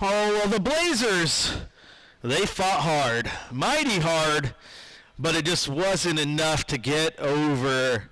Oh, well, the Blazers, they fought hard, mighty hard, but it just wasn't enough to get over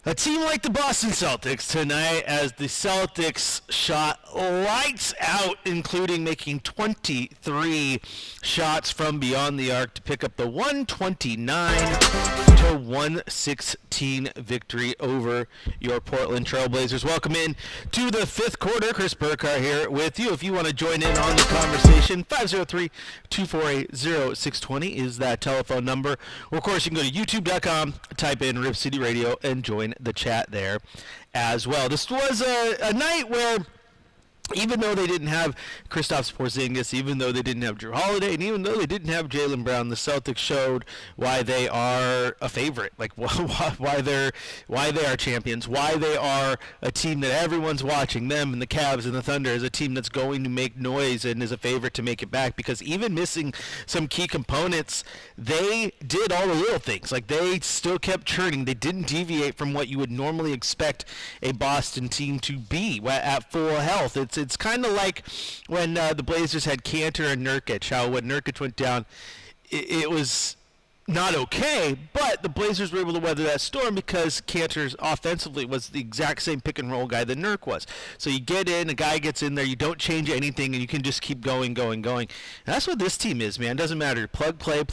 a team like the Boston Celtics tonight, as the Celtics shot lights out, including making 23 shots from beyond the arc to pick up the 129-116 victory over your Portland Trail Blazers. Welcome in to the fifth quarter. Chris Burkhardt here with you. If you want to join in on the conversation, 503-248-0620 is that telephone number. Or, of course, you can go to youtube.com, type in Rip City Radio, and join the chat there as well. This was a night where, even though they didn't have Kristaps Porzingis, even though they didn't have Drew Holiday, and even though they didn't have Jaylen Brown, the Celtics showed why they are a favorite, like why they are champions, why they are a team that everyone's watching. Them and the Cavs and the Thunder is a team that's going to make noise and is a favorite to make it back, because even missing some key components, they did all the little things. Like, they still kept churning. They didn't deviate from what you would normally expect a Boston team to be at full health. It's kind of like when the Blazers had Cantor and Nurkic, how when Nurkic went down, it was not okay, but the Blazers were able to weather that storm because Cantor's offensively was the exact same pick and roll guy that Nurk was. So you get in, a guy gets in there, you don't change anything, and you can just keep going. And that's what this team is, man. It doesn't matter. Plug, play.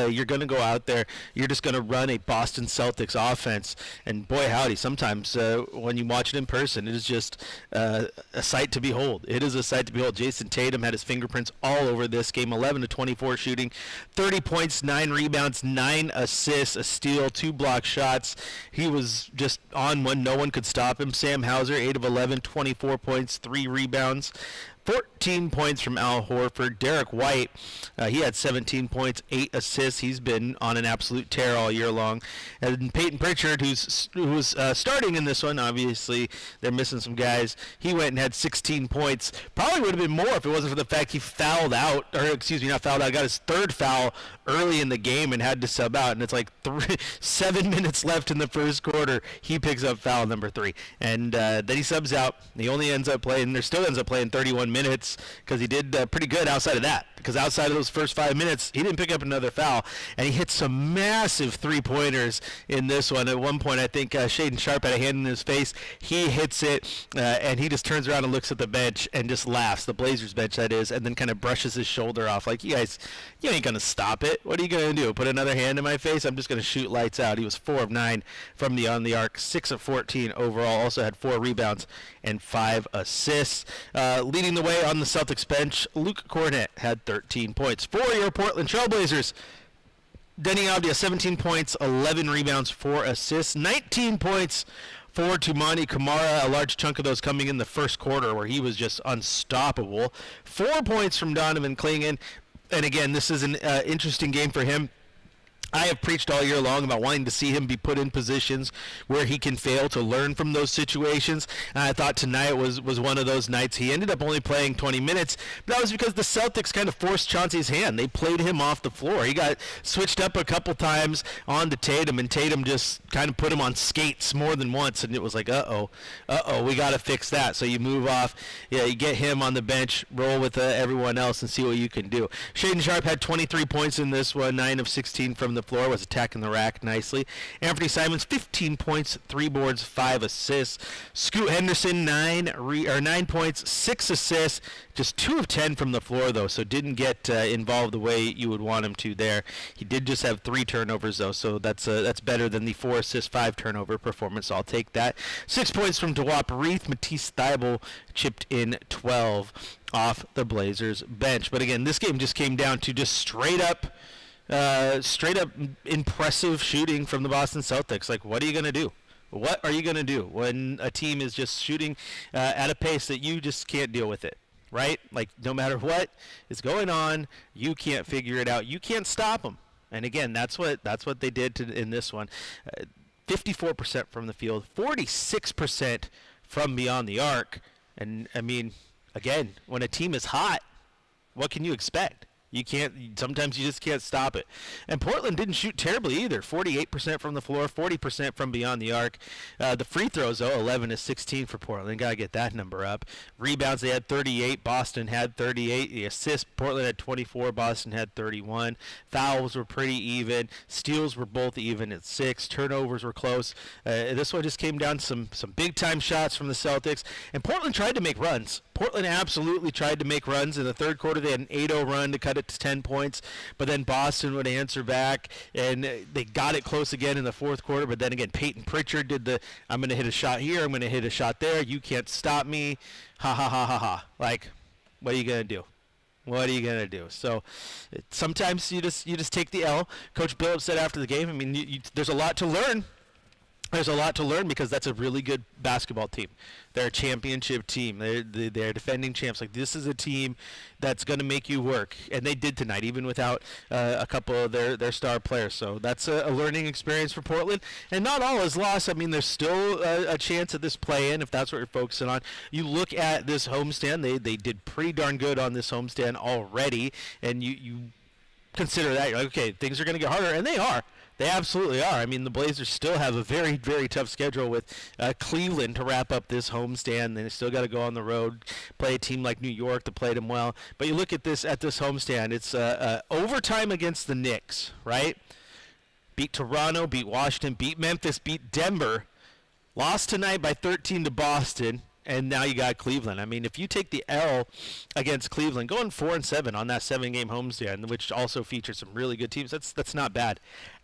You're going to go out there. You're just going to run a Boston Celtics offense. And boy, howdy, sometimes when you watch it in person, it is just a sight to behold. It is a sight to behold. Jason Tatum had his fingerprints all over this game, 11-24 shooting, 30 points, 9 rebounds, 9 assists, a steal, 2 block shots. He was just on one. No one could stop him. Sam Hauser, 8 of 11, 24 points, 3 rebounds. 14 points from Al Horford. Derek White, he had 17 points, 8 assists. He's been on an absolute tear all year long. And Peyton Pritchard, who's starting in this one, obviously they're missing some guys. He went and had 16 points. Probably would have been more if it wasn't for the fact he fouled out, got his third foul early in the game and had to sub out. And it's like 7 minutes left in the first quarter. He picks up foul number 3. And then he subs out. He only ends up playing 31 minutes, because he did pretty good outside of that, because outside of those first 5 minutes he didn't pick up another foul, and he hit some massive three-pointers in this one. At one point, I think Shaedon Sharpe had a hand in his face. He hits it, and he just turns around and looks at the bench and just laughs, the Blazers bench that is, and then kind of brushes his shoulder off like, you guys, you ain't gonna stop it. What are you gonna do, put another hand in my face? I'm just gonna shoot lights out. He was 4 of 9 from beyond the arc, 6 of 14 overall, also had 4 rebounds and 5 assists. Leading the way on the Celtics bench, Luke Cornett had 13 points. For your Portland Trail Blazers, Denny Avdia, 17 points, 11 rebounds, 4 assists, 19 points for Toumani Camara, a large chunk of those coming in the first quarter where he was just unstoppable. 4 points from Donovan Clingan, and again, this is an interesting game for him. I have preached all year long about wanting to see him be put in positions where he can fail, to learn from those situations. And I thought tonight was one of those nights. He ended up only playing 20 minutes, but that was because the Celtics kind of forced Chauncey's hand. They played him off the floor. He got switched up a couple times on to Tatum, and Tatum just kind of put him on skates more than once, and it was like, uh-oh, we got to fix that. So you move off, you get him on the bench, roll with everyone else, and see what you can do. Shaedon Sharpe had 23 points in this one, 9 of 16 from the floor, was attacking the rack nicely. Anthony Simons, 15 points, 3 boards, 5 assists. Scoot Henderson, 9 points, 6 assists, just 2 of 10 from the floor, though, so didn't get involved the way you would want him to there. He did just have 3 turnovers, though, so that's better than the 4 assist, 5 turnover performance. So I'll take that. 6 points from DeWap Reith. Matisse Thybulle chipped in 12 off the Blazers bench. But again, this game just came down to just straight up impressive shooting from the Boston Celtics. Like, what are you going to do? What are you going to do when a team is just shooting at a pace that you just can't deal with it, right? Like, no matter what is going on, you can't figure it out. You can't stop them. And again, that's what they did in this one. 54% from the field, 46% from beyond the arc. And, I mean, again, when a team is hot, what can you expect? You can't. Sometimes you just can't stop it. And Portland didn't shoot terribly either. 48% from the floor, 40% from beyond the arc. The free throws, though, 11 to 16 for Portland. Got to get that number up. Rebounds, they had 38. Boston had 38. The assists, Portland had 24. Boston had 31. Fouls were pretty even. Steals were both even at 6. Turnovers were close. This one just came down to some big-time shots from the Celtics. And Portland tried to make runs. Portland absolutely tried to make runs. In the third quarter, they had an 8-0 run to cut it to 10 points, but then Boston would answer back, and they got it close again in the fourth quarter. But then again, Peyton Pritchard did the, I'm going to hit a shot here, I'm going to hit a shot there, you can't stop me, ha ha ha ha ha. Like, what are you going to do? What are you going to do? So sometimes you just take the L. Coach Billups said after the game, I mean, there's a lot to learn. There's a lot to learn because that's a really good basketball team. They're a championship team. They're defending champs. Like, this is a team that's going to make you work, and they did tonight, even without a couple of their star players. So that's a learning experience for Portland. And not all is lost. I mean, there's still a chance at this play-in if that's what you're focusing on. You look at this homestand. They did pretty darn good on this homestand already, and you consider that. You're like, okay, things are going to get harder, and they are. They absolutely are. I mean, the Blazers still have a very, very tough schedule with Cleveland to wrap up this homestand. They still got to go on the road, play a team like New York that played them well. But you look at this homestand. It's overtime against the Knicks, right? Beat Toronto, beat Washington, beat Memphis, beat Denver. Lost tonight by 13 to Boston. And now you got Cleveland. I mean, if you take the L against Cleveland, going 4-7 on that 7-game homestand, which also features some really good teams, that's not bad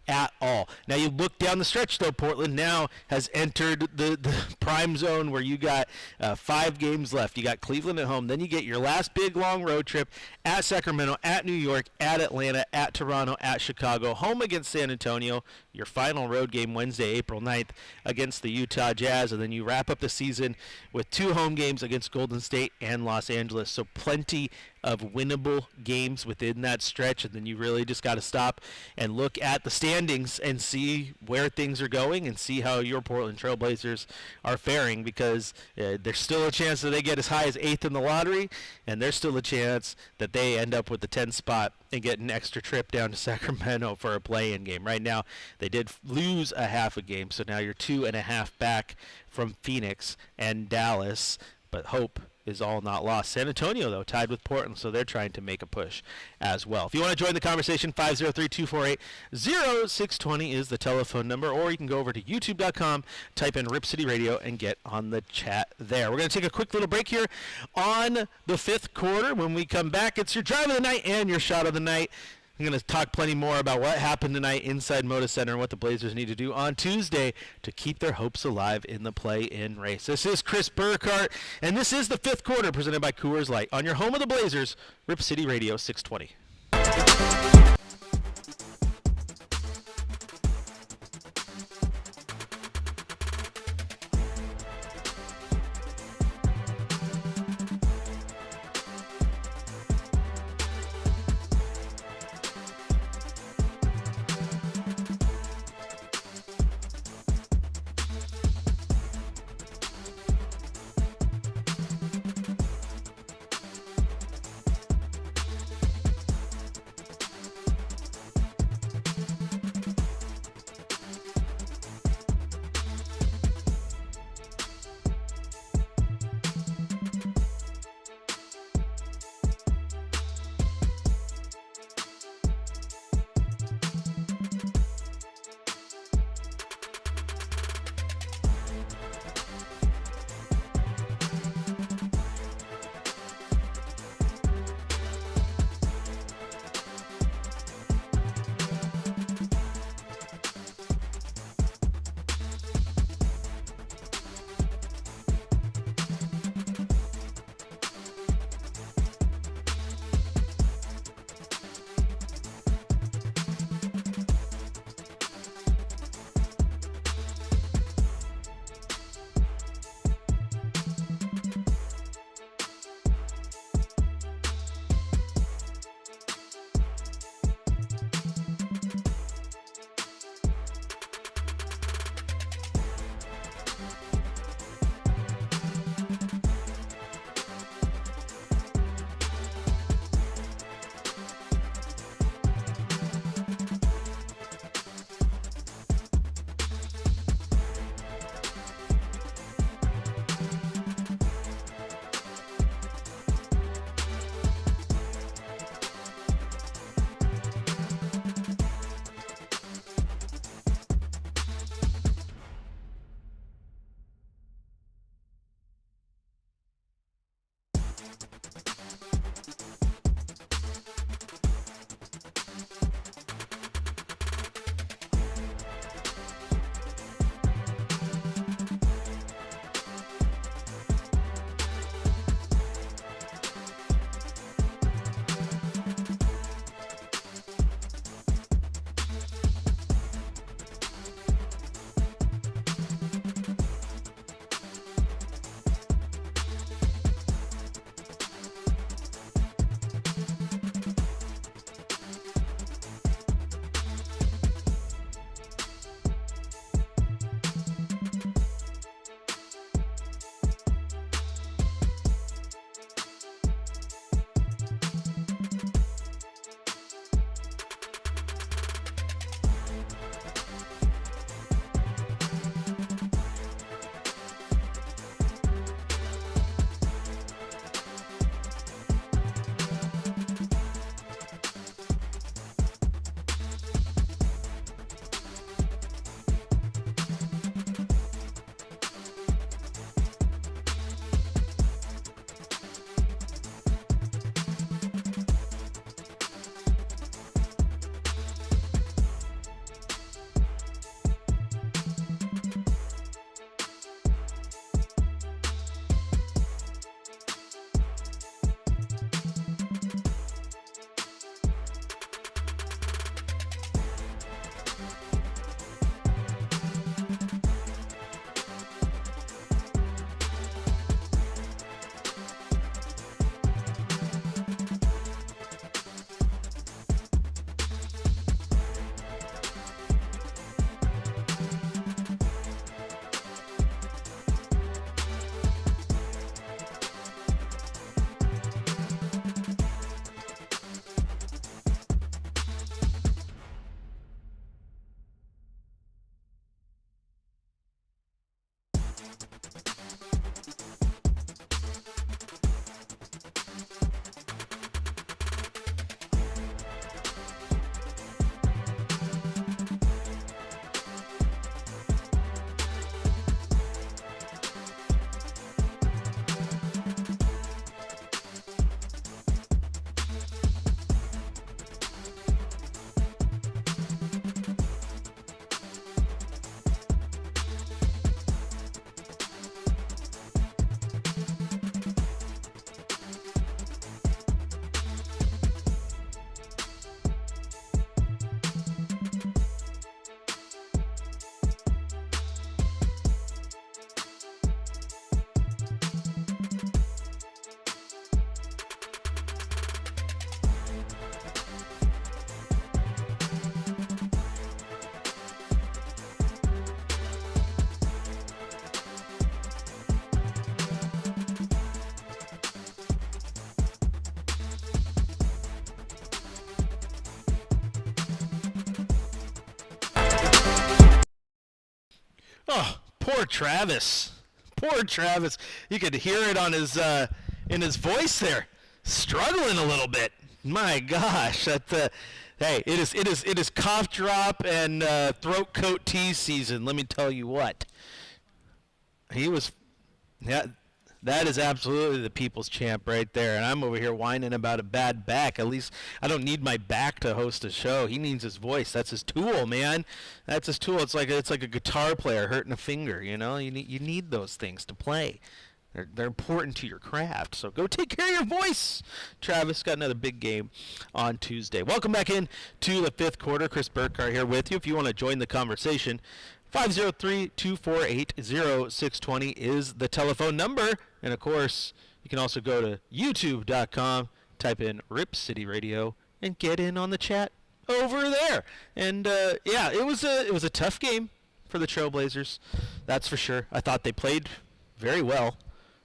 at all. Now you look down the stretch, though. Portland now has entered the prime zone where you got 5 games left. You got Cleveland at home. Then you get your last big, long road trip at Sacramento, at New York, at Atlanta, at Toronto, at Chicago, home against San Antonio, your final road game Wednesday, April 9th against the Utah Jazz, and then you wrap up the season with 2 home games against Golden State and Los Angeles. So plenty of winnable games within that stretch, and then you really just got to stop and look at the standings and see where things are going and see how your Portland Trail Blazers are faring, because there's still a chance that they get as high as 8th in the lottery, and there's still a chance that they end up with the 10th spot and get an extra trip down to Sacramento for a play-in game. Right now, they did lose a half a game, so now you're 2.5 back from Phoenix and Dallas, but hope is all not lost. San Antonio, though, tied with Portland, so they're trying to make a push as well. If you want to join the conversation, 503-248-0620 is the telephone number, or you can go over to youtube.com, type in Rip City Radio, and get on the chat there. We're going to take a quick little break here on the 5th quarter. When we come back, it's your drive of the night and your shot of the night. I'm going to talk plenty more about what happened tonight inside Moda Center and what the Blazers need to do on Tuesday to keep their hopes alive in the play-in race. This is Chris Burkhardt, and this is the 5th quarter presented by Coors Light on your home of the Blazers, Rip City Radio 620. Oh, poor Travis. Poor Travis. You could hear it on his in his voice there, struggling a little bit. My gosh, hey, it is cough drop and throat coat tease season. Let me tell you what. He was, yeah. That is absolutely the people's champ right there, and I'm over here whining about a bad back. At least I don't need my back to host a show. He needs his voice. That's his tool, man. That's his tool. It's like a guitar player hurting a finger. You know, you need those things to play. They're important to your craft. So go take care of your voice. Travis got another big game on Tuesday. Welcome back in to the fifth quarter. Chris Burkhardt here with you. If you want to join the conversation, 503-248-0620 is the telephone number. And, of course, you can also go to youtube.com, type in Rip City Radio, and get in on the chat over there. And, yeah, it was a tough game for the Trailblazers. That's for sure. I thought they played very well.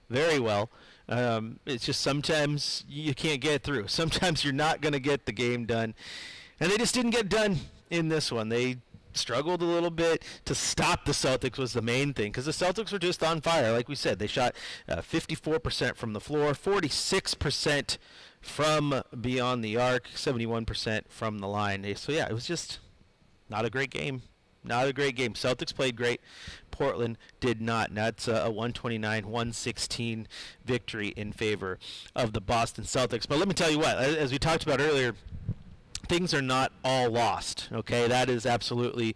Very well. It's just sometimes you can't get through. Sometimes you're not going to get the game done. And they just didn't get done in this one. They struggled a little bit. To stop the Celtics was the main thing, because the Celtics were just on fire. Like we said, they shot 54% from the floor, 46% from beyond the arc, 71% from the line. So, yeah, it was just not a great game. Not a great game. Celtics played great. Portland did not. And that's a 129-116 victory in favor of the Boston Celtics. But let me tell you what, as we talked about earlier, things are not all lost, okay? That is absolutely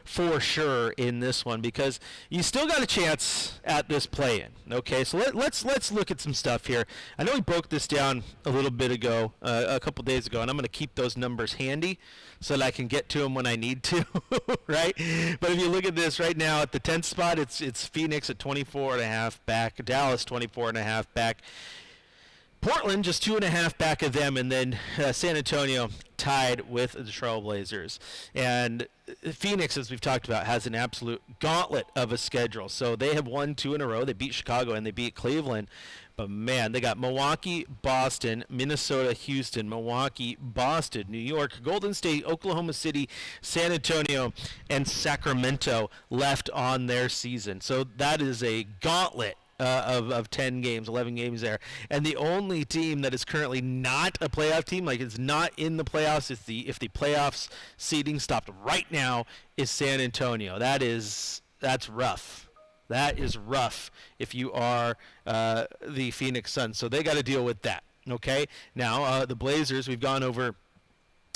for sure in this one, because you still got a chance at this play-in, okay? So let's look at some stuff here. I know we broke this down a little bit ago, a couple days ago, and I'm going to keep those numbers handy so that I can get to them when I need to, right? But if you look at this right now, at the 10th spot, it's Phoenix at 24.5 back, Dallas 24.5 back, Portland just 2.5 back of them, and then San Antonio tied with the Trailblazers. And Phoenix, as we've talked about, has an absolute gauntlet of a schedule. So they have won 2 in a row. They beat Chicago and they beat Cleveland. But, man, they got Milwaukee, Boston, Minnesota, Houston, Milwaukee, Boston, New York, Golden State, Oklahoma City, San Antonio, and Sacramento left on their season. So that is a gauntlet of 10 games, 11 games there. And the only team that is currently not a playoff team, like it's not in the playoffs, if the playoffs seeding stopped right now, is San Antonio. That's rough. That is rough if you are the Phoenix Suns. So they got to deal with that, okay? Now, the Blazers, we've gone over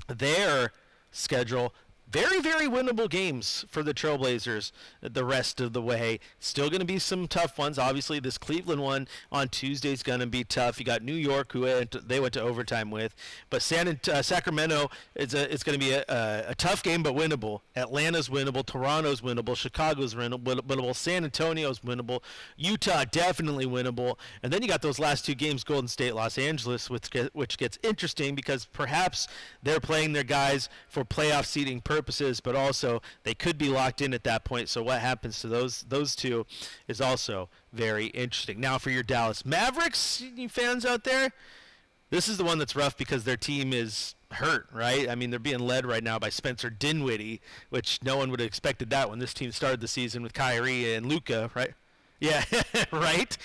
their schedule. Very, very winnable games for the Trailblazers the rest of the way. Still going to be some tough ones. Obviously, this Cleveland one on Tuesday is going to be tough. You got New York, who they went to overtime with. But Sacramento, it's going to be a tough game, but winnable. Atlanta's winnable. Toronto's winnable. Chicago's winnable. San Antonio's winnable. Utah, definitely winnable. And then you got those last 2 games, Golden State, Los Angeles, which gets interesting because perhaps they're playing their guys for playoff seeding purposes, but also they could be locked in at that point. So what happens to those two is also very interesting. Now for your Dallas Mavericks, you fans out there, this is the one that's rough because their team is hurt, right? I mean, they're being led right now by Spencer Dinwiddie, which no one would have expected that when this team started the season with Kyrie and Luka, right? Yeah, right?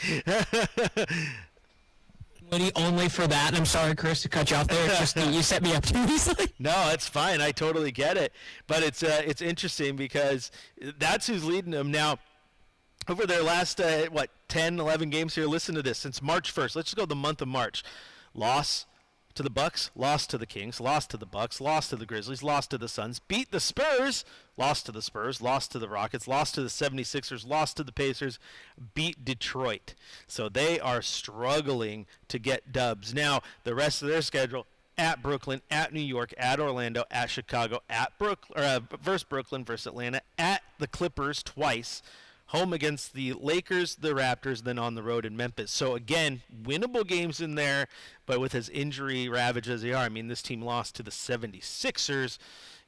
Only for that. I'm sorry, Chris, to cut you off there. It's just you set me up too easily. No, it's fine. I totally get it. But it's interesting because that's who's leading them now. Over their last 10, 11 games here. Listen to this. Since March 1st, let's just go the month of March. Loss to the Bucks, lost to the Kings, lost to the Bucks, lost to the Grizzlies, lost to the Suns, beat the Spurs, lost to the Spurs, lost to the Rockets, lost to the 76ers, lost to the Pacers, beat Detroit. So they are struggling to get dubs. Now, the rest of their schedule, at Brooklyn, at New York, at Orlando, at Chicago, at versus Brooklyn, versus Atlanta, at the Clippers twice, home against the Lakers, the Raptors, then on the road in Memphis. So, again, winnable games in there, but with as injury ravaged as they are, I mean, this team lost to the 76ers.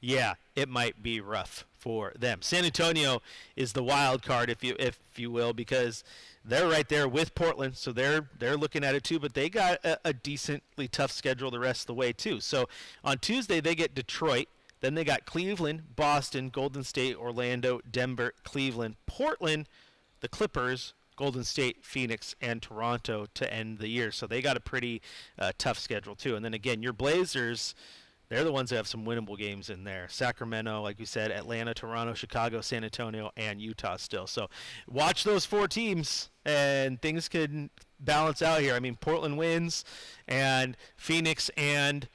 Yeah, it might be rough for them. San Antonio is the wild card, if you will, because they're right there with Portland, so they're looking at it too, but they got a decently tough schedule the rest of the way too. So, on Tuesday, they get Detroit, Then they got Cleveland, Boston, Golden State, Orlando, Denver, Cleveland, Portland, the Clippers, Golden State, Phoenix, and Toronto to end the year. So they got a pretty tough schedule too. And then again, your Blazers, they're the ones that have some winnable games in there. Sacramento, like we said, Atlanta, Toronto, Chicago, San Antonio, and Utah still. So watch those 4 teams, and things could balance out here. I mean, Portland wins, and Phoenix and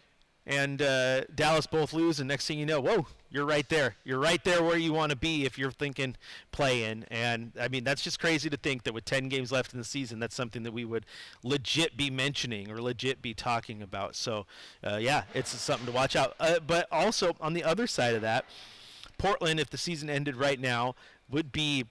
Dallas both lose, and next thing you know, whoa, you're right there. You're right there where you want to be if you're thinking play-in. And, I mean, that's just crazy to think that with 10 games left in the season, that's something that we would legit be mentioning or legit be talking about. So, yeah, it's something to watch out. But also, on the other side of that, Portland, if the season ended right now, would be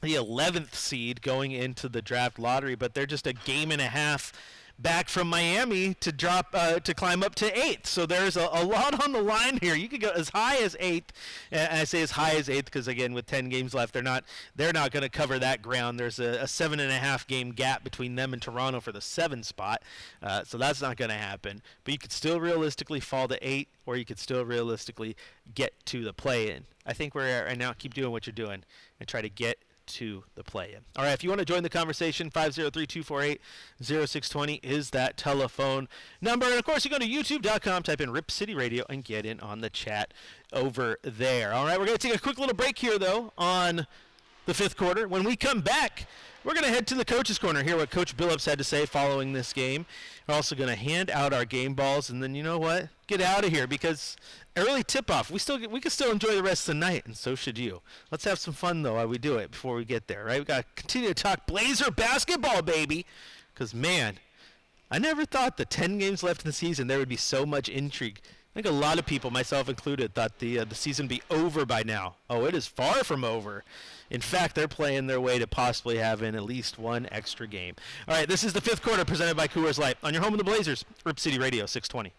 the 11th seed going into the draft lottery, but they're just a game and a half back from Miami to drop to climb up to 8th. So there's a lot on the line here. You could go as high as 8th. And I say as high as 8th because, again, with 10 games left, they're not going to cover that ground. There's a 7.5 game gap between them and Toronto for the 7 spot. So that's not going to happen. But you could still realistically fall to 8, or you could still realistically get to the play-in. I think we're at right now. Keep doing what you're doing and try to get to the play-in. All right, if you want to join the conversation, 503-248-0620 is that telephone number. And, of course, you go to youtube.com, type in Rip City Radio, and get in on the chat over there. All right, we're going to take a quick little break here, though, on the 5th quarter. When we come back, we're going to head to the Coach's Corner, hear what Coach Billups had to say following this game. We're also going to hand out our game balls, and then, you know what, get out of here because early tip-off. We can still enjoy the rest of the night, and so should you. Let's have some fun, though, while we do it before we get there, right? We got to continue to talk Blazer basketball, baby, because, man, I never thought the 10 games left in the season there would be so much intrigue. I think a lot of people, myself included, thought the season would be over by now. Oh, it is far from over. In fact, they're playing their way to possibly having at least one extra game. All right, this is the 5th quarter presented by Coors Light on your home of the Blazers, Rip City Radio 620.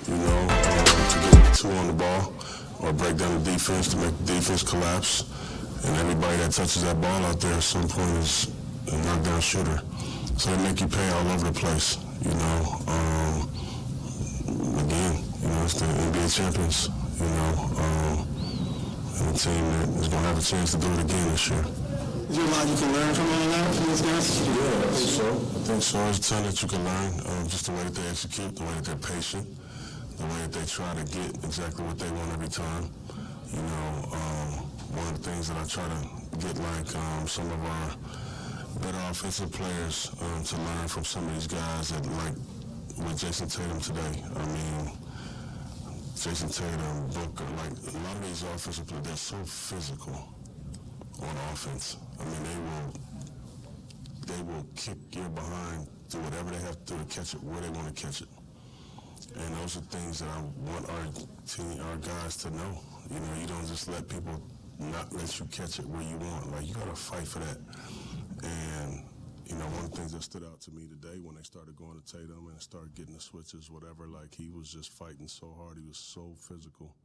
You know, to get two on the ball or break down the defense to make the defense collapse. And everybody that touches that ball out there at some point is a knockdown shooter. So they make you pay all over the place, you know. Again, you know, it's the NBA champions, you know, and a team that is going to have a chance to do it again this year. Is there a lot you can learn from all of that, from these guys? Yeah, I think so. I think so. There's a ton that you can learn, just the way that they execute, the way that they're patient, the way that they try to get exactly what they want every time. You know, one of the things that I try to get like some of our better offensive players to learn from some of these guys that like with Jason Tatum today. I mean, Jason Tatum, Booker, like a lot of these offensive players, they're so physical on offense. I mean, they will kick your behind, do whatever they have to do to catch it where they want to catch it. And those are things that I want our guys to know. You know, you don't just let people not let you catch it where you want. Like, you got to fight for that. And, you know, one of the things that stood out to me today when they started going to Tatum and started getting the switches, whatever, like he was just fighting so hard. He was so physical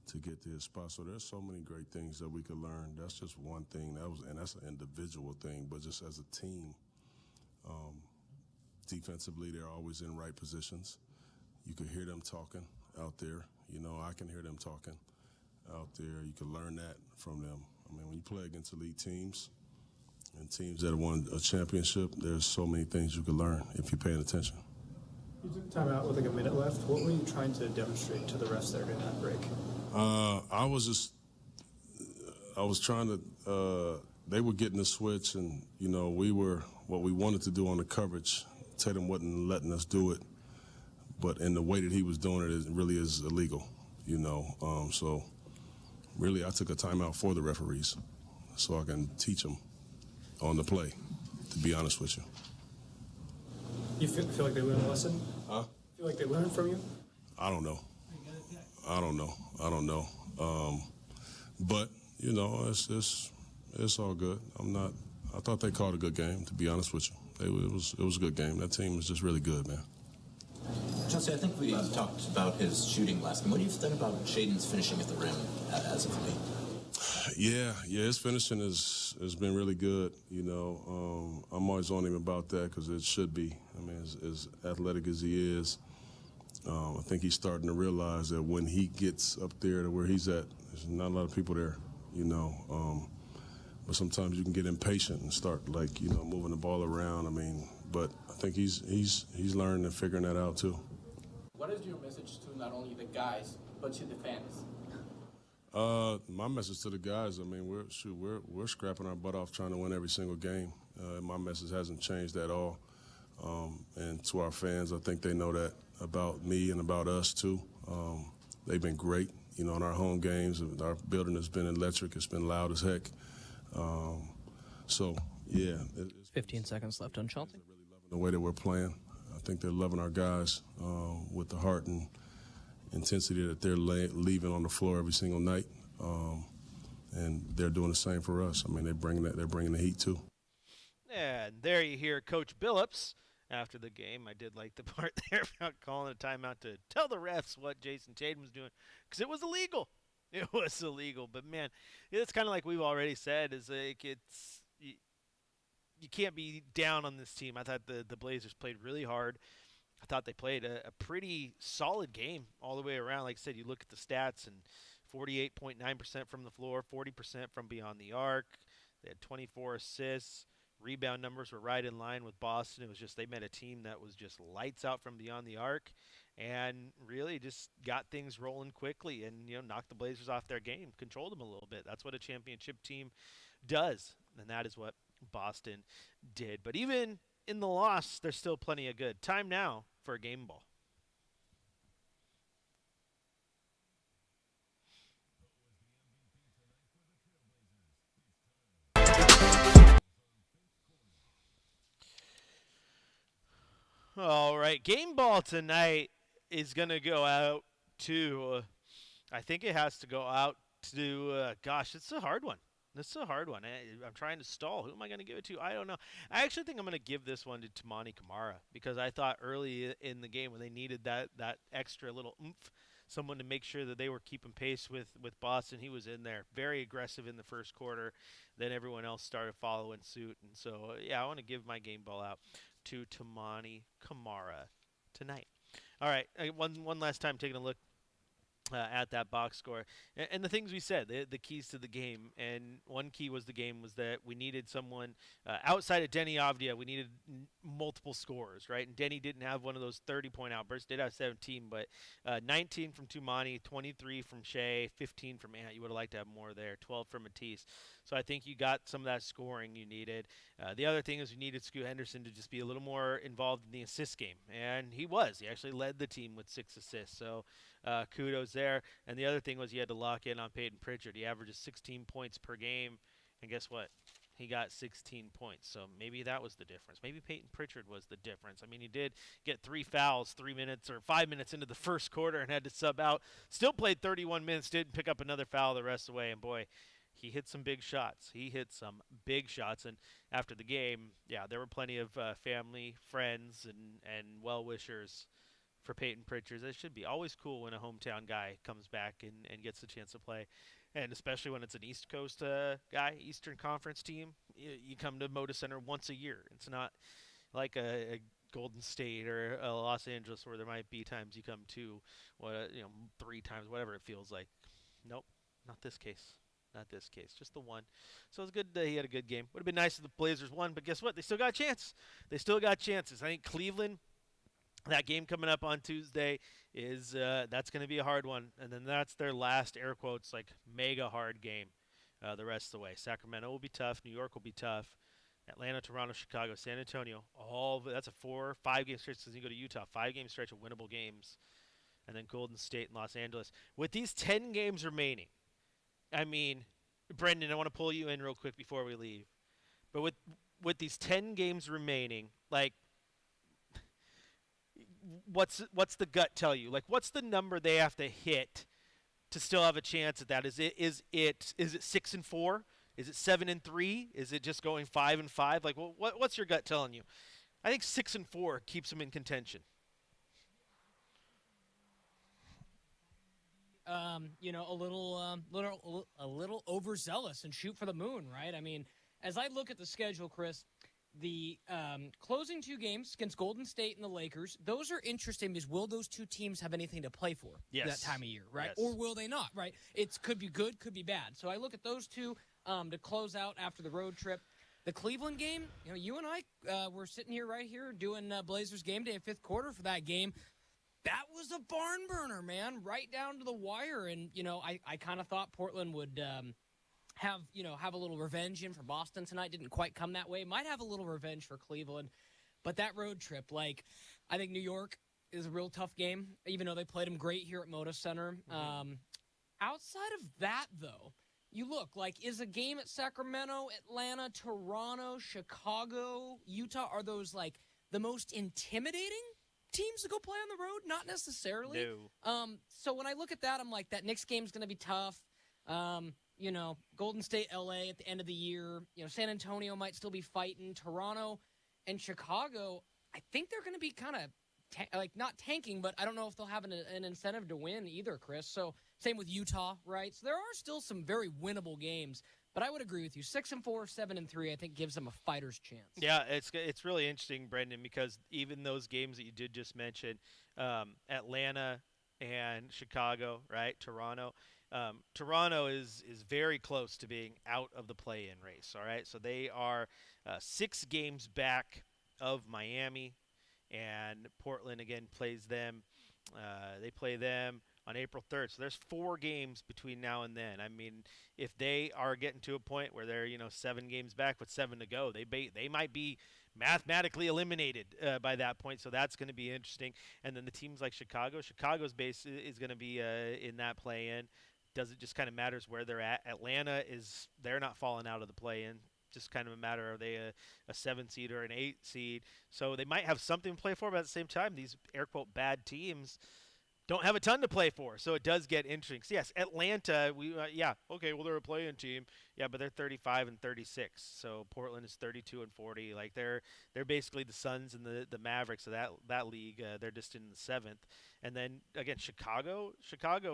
to get to his spot. So there's so many great things that we could learn. That's just one thing. And that's an individual thing, but just as a team, defensively, they're always in right positions. You can hear them talking out there. You know, I can hear them talking out there. You can learn that from them. I mean, when you play against elite teams and teams that have won a championship, there's so many things you can learn if you're paying attention. You took time out with like a minute left. What were you trying to demonstrate to the refs there during that break? I was trying to, they were getting the switch and, you know, what we wanted to do on the coverage, Tatum wasn't letting us do it. But in the way that he was doing it, it really is illegal, you know. So really I took a timeout for the referees so I can teach them on the play, to be honest with you. You feel like they learned a lesson? Huh? Feel like they learned from you? I don't know. But, you know, it's all good. I thought they called a good game, to be honest with you. It was a good game. That team was just really good, man. Chelsea, I think we talked about his shooting last game. What do you think about Shaedon's finishing at the rim as of late? Yeah, his finishing has been really good. You know, I'm always on him about that because it should be. I mean, as athletic as he is, I think he's starting to realize that when he gets up there to where he's at, there's not a lot of people there, you know. But sometimes you can get impatient and start, like, you know, moving the ball around. I mean, but I think he's learning and figuring that out too. What is your message to not only the guys but to the fans? My message to the guys, I mean, we're scrapping our butt off trying to win every single game. My message hasn't changed at all. And to our fans, I think they know that about me and about us too. They've been great, you know, in our home games. Our building has been electric. It's been loud as heck. So, yeah. 15 seconds left on Chelsea. They're really loving the way that we're playing. I think they're loving our guys with the heart and intensity that they're leaving on the floor every single night. And they're doing the same for us. I mean, they're bringing the heat too. And there you hear Coach Billups after the game. I did like the part there about calling a timeout to tell the refs what Jason Tatum was doing because it was illegal. It was illegal. But, man, it's kind of like we've already said is like you can't be down on this team. I thought the Blazers played really hard. I thought they played a pretty solid game all the way around. Like I said, you look at the stats and 48.9% from the floor, 40% from beyond the arc. They had 24 assists. Rebound numbers were right in line with Boston. It was just they met a team that was just lights out from beyond the arc and really just got things rolling quickly and, knocked the Blazers off their game, controlled them a little bit. That's what a championship team does, and that is what Boston did. But even in the loss, there's still plenty of good. Time now for a game ball. All right, game ball tonight is going to go out to, I think it has to go out to, it's a hard one. This is a hard one. I'm trying to stall. Who am I going to give it to? I don't know. I actually think I'm going to give this one to Tamani Kamara because I thought early in the game when they needed that extra little oomph, someone to make sure that they were keeping pace with Boston, he was in there. Very aggressive in the first quarter. Then everyone else started following suit. And so, I want to give my game ball out to Tamani Kamara tonight. All right, one last time taking a look at that box score. And the things we said, the keys to the game. And one key was that we needed someone outside of Denny Avdia. We needed multiple scores, right? And Denny didn't have one of those 30-point outbursts. Did have 17, but 19 from Tumani, 23 from Shea, 15 from Ant. You would have liked to have more there, 12 from Matisse. So I think you got some of that scoring you needed. The other thing is we needed Scoot Henderson to just be a little more involved in the assist game. And he was. He actually led the team with 6 assists. So kudos there. And the other thing was you had to lock in on Peyton Pritchard. He averages 16 points per game. And guess what? He got 16 points. So maybe that was the difference. Maybe Peyton Pritchard was the difference. I mean, he did get 3 fouls 5 minutes into the first quarter and had to sub out. Still played 31 minutes, didn't pick up another foul the rest of the way. And boy, he hit some big shots. And after the game, there were plenty of family, friends, and well-wishers for Peyton Pritchard. It should be always cool when a hometown guy comes back and gets a chance to play. And especially when it's an East Coast guy, Eastern Conference team, you come to Moda Center once a year. It's not like a Golden State or Los Angeles where there might be times you come to, 3 times, whatever it feels like. Nope, not this case. Not this case, just the one. So it was good that he had a good game. Would have been nice if the Blazers won, but guess what? They still got a chance. They still got chances. I think Cleveland, that game coming up on Tuesday, is that's going to be a hard one. And then that's their last, air quotes, like mega hard game the rest of the way. Sacramento will be tough. New York will be tough. Atlanta, Toronto, Chicago, San Antonio. That's a 4-5-game stretch because you go to Utah. 5-game stretch of winnable games. And then Golden State and Los Angeles. With these 10 games remaining, I mean, Brendan, I want to pull you in real quick before we leave. But with these 10 games remaining, like, what's the gut tell you? Like, what's the number they have to hit to still have a chance at that? Is it 6-4? Is it 7-3? Is it just going 5-5? Like, what's your gut telling you? I think 6-4 keeps them in contention. A little overzealous and shoot for the moon, right? I mean, as I look at the schedule, Chris, the closing 2 games against Golden State and the Lakers, those are interesting because will those 2 teams have anything to play for that time of year, right? Yes. Or will they not, right? It could be good, could be bad. So I look at those 2 to close out after the road trip. The Cleveland game, you and I were sitting here right here doing Blazers game day in 5th quarter for that game. That was a barn burner, man, right down to the wire. And, I kind of thought Portland would have a little revenge in for Boston tonight. Didn't quite come that way. Might have a little revenge for Cleveland. But that road trip, I think New York is a real tough game, even though they played them great here at Moda Center. Mm-hmm. Outside of that, though, you look, is a game at Sacramento, Atlanta, Toronto, Chicago, Utah, are those, the most intimidating teams to go play on the road? Not necessarily. No. So when I look at that, I'm like, that Knicks game's going to be tough. Golden State, LA at the end of the year. San Antonio might still be fighting. Toronto and Chicago, I think they're going to be kind of not tanking, but I don't know if they'll have an incentive to win either, Chris. So same with Utah, right? So there are still some very winnable games, but I would agree with you. 6-4, 7-3, I think gives them a fighter's chance. Yeah, it's really interesting, Brendan, because even those games that you did just mention, Atlanta and Chicago, right? Toronto. Toronto is very close to being out of the play-in race, all right? So they are 6 games back of Miami, and Portland, again, plays them. They play them on April 3rd. So there's 4 games between now and then. I mean, if they are getting to a point where they're 7 games back with 7 to go, they might be mathematically eliminated by that point. So that's going to be interesting. And then the teams like Chicago's base is going to be in that play-in. It just kind of matters where they're at. Atlanta they're not falling out of the play-in. Just kind of a matter, are they a 7 seed or an 8 seed? So they might have something to play for, but at the same time, these air quote bad teams don't have a ton to play for. So it does get interesting. So yes, Atlanta, okay, well, they're a play-in team. Yeah, but they're 35 and 36. So Portland is 32 and 40. Like they're basically the Suns and the Mavericks of that league. They're just in the 7th. And then again, Chicago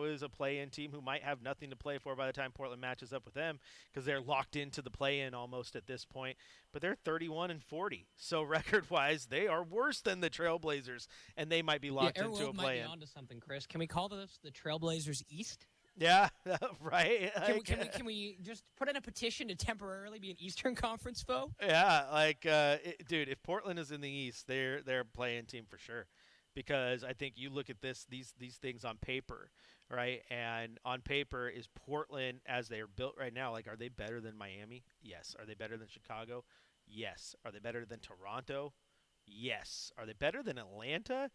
is a play-in team who might have nothing to play for by the time Portland matches up with them, because they're locked into the play-in almost at this point. But they're 31 and 40. So record-wise, they are worse than the Trailblazers, and they might be locked into a play-in. Might be onto something, Chris. Can we call this the Trailblazers East? Yeah, right. Can we just put in a petition to temporarily be an Eastern Conference foe? Yeah, dude, if Portland is in the East, they're a play-in team for sure. Because I think you look at these things on paper, right? And on paper, is Portland, as they are built right now, like, are they better than Miami? Yes. Are they better than Chicago? Yes. Are they better than Toronto? Yes. Are they better than Atlanta?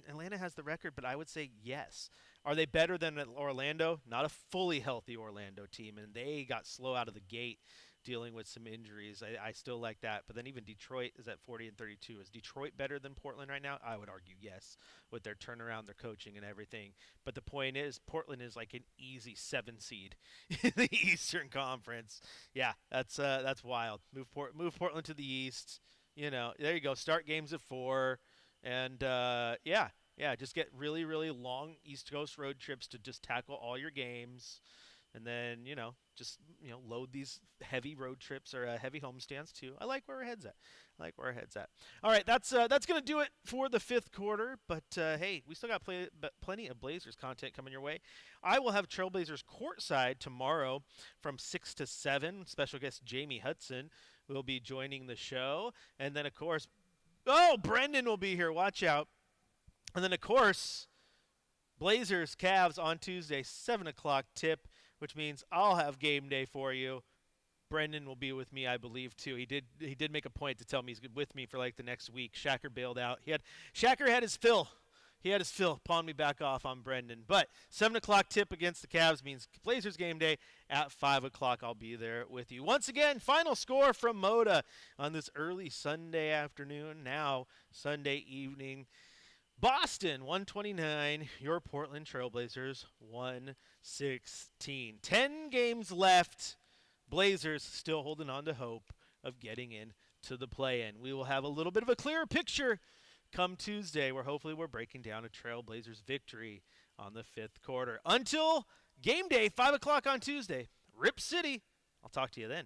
Atlanta has the record, but I would say yes. Are they better than Orlando? Not a fully healthy Orlando team, and they got slow out of the gate dealing with some injuries. I still like that. But then even Detroit is at 40 and 32. Is Detroit better than Portland right now? I would argue yes, with their turnaround, their coaching, and everything. But the point is, Portland is like an easy 7 seed in the Eastern Conference. Yeah, that's wild. Move Portland to the East. There you go. Start games at 4. And, just get really, really long East Coast road trips to just tackle all your games. And then, load these heavy road trips or heavy homestands too. I like where our head's at. All right, that's going to do it for the 5th quarter. But, hey, we still got plenty of Blazers content coming your way. I will have Trailblazers courtside tomorrow from 6 to 7. Special guest Jamie Hudson will be joining the show. And then, of course, Brendan will be here. Watch out. And then, of course, Blazers Cavs on Tuesday, 7 o'clock tip, which means I'll have game day for you. Brendan will be with me, I believe, too. He did make a point to tell me he's with me for like the next week. Shacker bailed out. Shacker had his fill. He had his fill. Pawned me back off on Brendan. But 7 o'clock tip against the Cavs means Blazers game day at 5 o'clock. I'll be there with you. Once again, final score from Moda on this early Sunday afternoon, now Sunday evening. Boston 129, your Portland Trailblazers 116. 10 games left. Blazers still holding on to hope of getting into the play-in. We will have a little bit of a clearer picture come Tuesday, where hopefully we're breaking down a Trailblazers victory on the 5th quarter. Until game day, 5 o'clock on Tuesday, Rip City. I'll talk to you then.